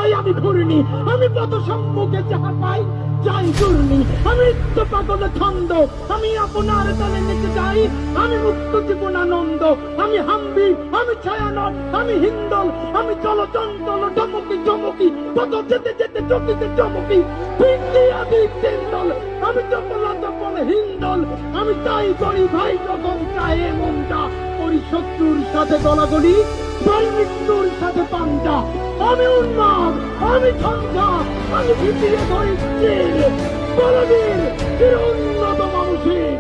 তাই আমি ঘুরিনি, আমি পথ সম্মুখে যাহা পাই যাই ঘূর্ণি, আমি নিত্য পাগল ছন্দ, আমি আপনার তালে নিতে যাই, আমি মুক্ত জীবনানন্দ, আমি হাম্বি, আমি ছায়ানন, আমি হিন্দল, আমি চলচঞ্চল চমকি চমকি, পথ যেতে যেতে চকিতে চমকি, ভিন্দি আদি হিন্দল, আমি চপলা চপল হিন্দল, আমি তাই করি ভাই যখন চায়ে মনটা, করি শত্রুর সাথে গলাগলি, ভাই মৃত্যুর সাথে পাঞ্জা, আমি উন্মাদ, আমি ঝঞ্ঝা, আমি ভিতিয়ে ধরি চির, বলবীর, চির উন্নত মানুষের।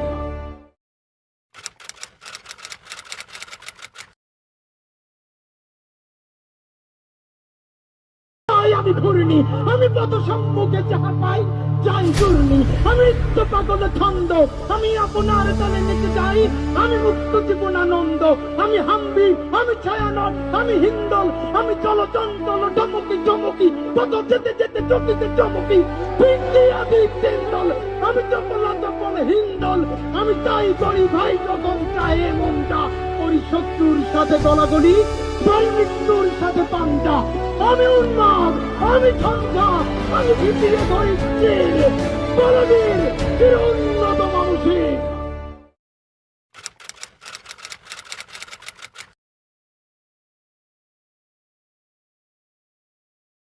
তাই আমি ঘুরিনি, আমি পথ সম্মুখে যাহা পাই যাই ঘূর্ণি, আমি নিত্য পাগল ছন্দ, আমি আপনার তালে নিতে যাই, আমি মুক্ত জীবনানন্দ, আমি হাম্বি, আমি ছায়ানন, আমি হিন্দল, আমি চলচঞ্চল চমকি চমকি, পথ যেতে যেতে চকিতে চমকি, ভিন্দি আদি হিন্দল, আমি চপলা চপল হিন্দল, আমি তাই করি ভাই যখন চায়ে মনটা, করি শত্রুর সাথে গলাগলি, ভাই মৃত্যুর সাথে পাঞ্জা, আমি উন্মাদ, আমি ঝঞ্ঝা, আমি ভিতিয়ে ধরি চির, বলবীর, চির উন্নত মানুষের।